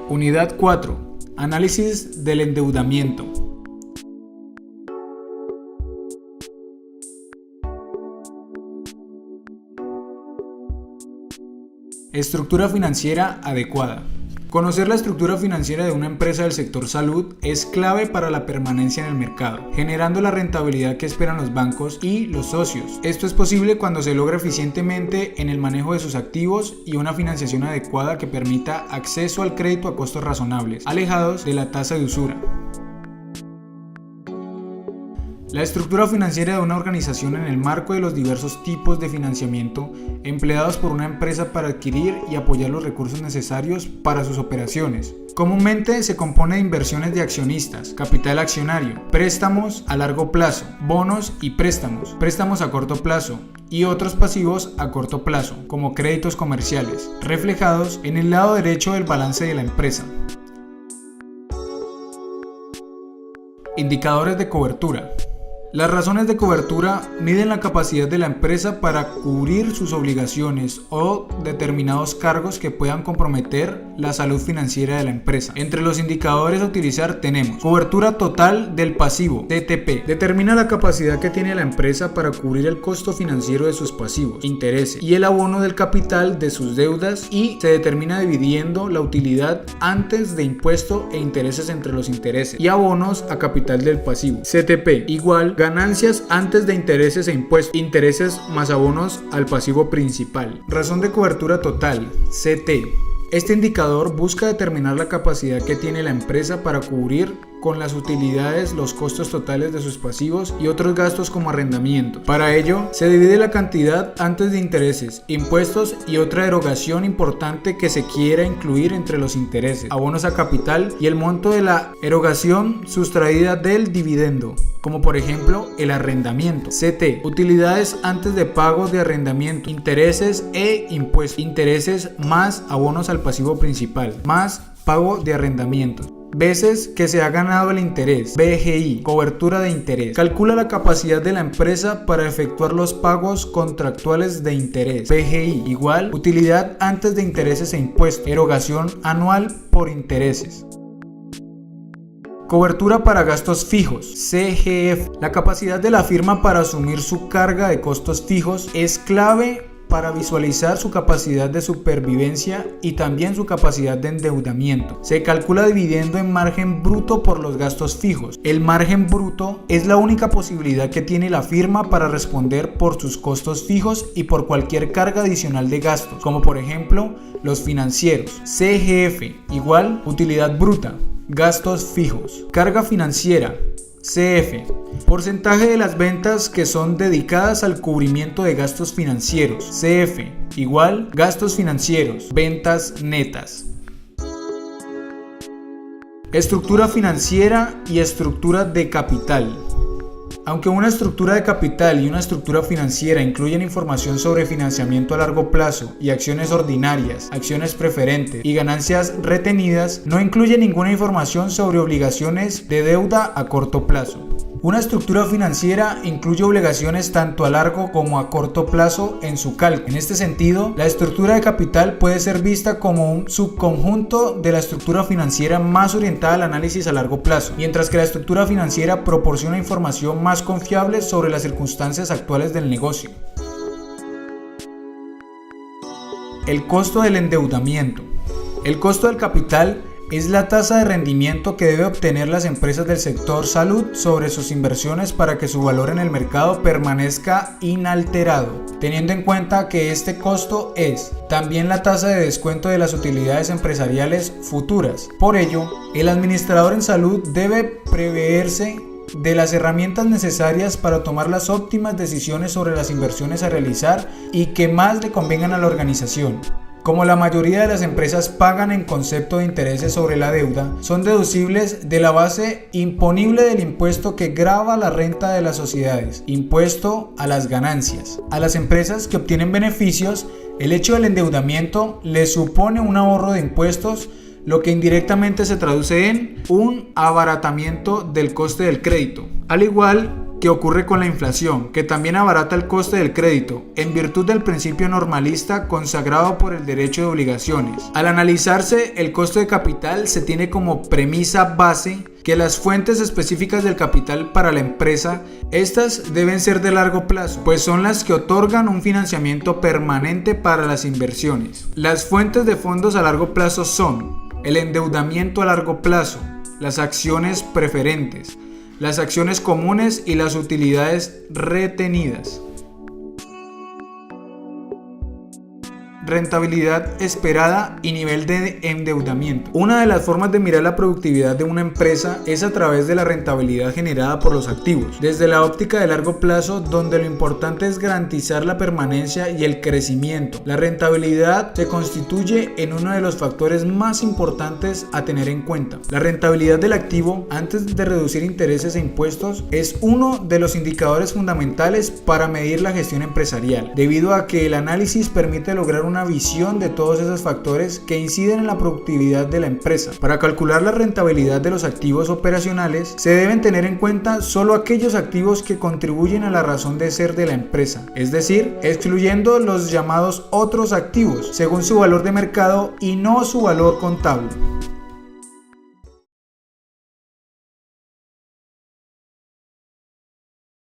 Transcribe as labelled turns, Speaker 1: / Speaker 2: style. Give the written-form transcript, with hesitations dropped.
Speaker 1: Unidad 4. Análisis del endeudamiento. Estructura financiera adecuada. Conocer la estructura financiera de una empresa del sector salud es clave para la permanencia en el mercado, generando la rentabilidad que esperan los bancos y los socios. Esto es posible cuando se logra eficientemente en el manejo de sus activos y una financiación adecuada que permita acceso al crédito a costos razonables, alejados de la tasa de usura. La estructura financiera de una organización en el marco de los diversos tipos de financiamiento empleados por una empresa para adquirir y apoyar los recursos necesarios para sus operaciones. Comúnmente se compone de inversiones de accionistas, capital accionario, préstamos a largo plazo, bonos y préstamos a corto plazo y otros pasivos a corto plazo, como créditos comerciales, reflejados en el lado derecho del balance de la empresa. Indicadores de cobertura. Las razones de cobertura miden la capacidad de la empresa para cubrir sus obligaciones o determinados cargos que puedan comprometer la salud financiera de la empresa. Entre los indicadores a utilizar tenemos cobertura total del pasivo, CTP. Determina la capacidad que tiene la empresa para cubrir el costo financiero de sus pasivos, intereses y el abono del capital de sus deudas, y se determina dividiendo la utilidad antes de impuesto e intereses entre los intereses y abonos a capital del pasivo. CTP igual ganancias antes de intereses e impuestos, intereses más abonos al pasivo principal. Razón de cobertura total, CT. Este indicador busca determinar la capacidad que tiene la empresa para cubrir con las utilidades los costos totales de sus pasivos y otros gastos como arrendamiento. Para ello, se divide la cantidad antes de intereses, impuestos y otra erogación importante que se quiera incluir entre los intereses, abonos a capital y el monto de la erogación sustraída del dividendo, como por ejemplo el arrendamiento. CT. Utilidades antes de pagos de arrendamiento, intereses e impuestos, intereses más abonos al pasivo principal, más pago de arrendamiento. Veces que se ha ganado el interés. BGI, cobertura de interés. Calcula la capacidad de la empresa para efectuar los pagos contractuales de interés. BGI igual utilidad antes de intereses e impuestos. Erogación anual por intereses. Cobertura para gastos fijos, CGF. La capacidad de la firma para asumir su carga de costos fijos es clave para visualizar su capacidad de supervivencia y también su capacidad de endeudamiento. Se calcula dividiendo en margen bruto por los gastos fijos. El margen bruto es la única posibilidad que tiene la firma para responder por sus costos fijos y por cualquier carga adicional de gastos, como por ejemplo los financieros. CGF igual utilidad bruta, gastos fijos. Carga financiera, CF. Porcentaje de las ventas que son dedicadas al cubrimiento de gastos financieros. CF igual gastos financieros, ventas netas. Estructura financiera y estructura de capital. Aunque una estructura de capital y una estructura financiera incluyen información sobre financiamiento a largo plazo y acciones ordinarias, acciones preferentes y ganancias retenidas, no incluye ninguna información sobre obligaciones de deuda a corto plazo. Una estructura financiera incluye obligaciones tanto a largo como a corto plazo en su cálculo. En este sentido, la estructura de capital puede ser vista como un subconjunto de la estructura financiera más orientada al análisis a largo plazo, mientras que la estructura financiera proporciona información más confiable sobre las circunstancias actuales del negocio. El costo del endeudamiento. El costo del capital es la tasa de rendimiento que debe obtener las empresas del sector salud sobre sus inversiones para que su valor en el mercado permanezca inalterado, teniendo en cuenta que este costo es también la tasa de descuento de las utilidades empresariales futuras. Por ello, el administrador en salud debe preverse de las herramientas necesarias para tomar las óptimas decisiones sobre las inversiones a realizar y que más le convengan a la organización. Como la mayoría de las empresas pagan en concepto de intereses sobre la deuda, son deducibles de la base imponible del impuesto que grava la renta de las sociedades, impuesto a las ganancias. A las empresas que obtienen beneficios, el hecho del endeudamiento les supone un ahorro de impuestos, lo que indirectamente se traduce en un abaratamiento del coste del crédito, al igual que ocurre con la inflación, que también abarata el coste del crédito, en virtud del principio normalista consagrado por el derecho de obligaciones. Al analizarse el costo de capital, se tiene como premisa base que las fuentes específicas del capital para la empresa, estas deben ser de largo plazo, pues son las que otorgan un financiamiento permanente para las inversiones. Las fuentes de fondos a largo plazo son el endeudamiento a largo plazo, las acciones preferentes, las acciones comunes y las utilidades retenidas. Rentabilidad esperada y nivel de endeudamiento. Una de las formas de mirar la productividad de una empresa es a través de la rentabilidad generada por los activos, desde la óptica de largo plazo, donde lo importante es garantizar la permanencia y el crecimiento. La rentabilidad se constituye en uno de los factores más importantes a tener en cuenta. La rentabilidad del activo, antes de reducir intereses e impuestos, es uno de los indicadores fundamentales para medir la gestión empresarial, debido a que el análisis permite lograr una visión de todos esos factores que inciden en la productividad de la empresa. Para calcular la rentabilidad de los activos operacionales, se deben tener en cuenta solo aquellos activos que contribuyen a la razón de ser de la empresa, es decir, excluyendo los llamados otros activos, según su valor de mercado y no su valor contable.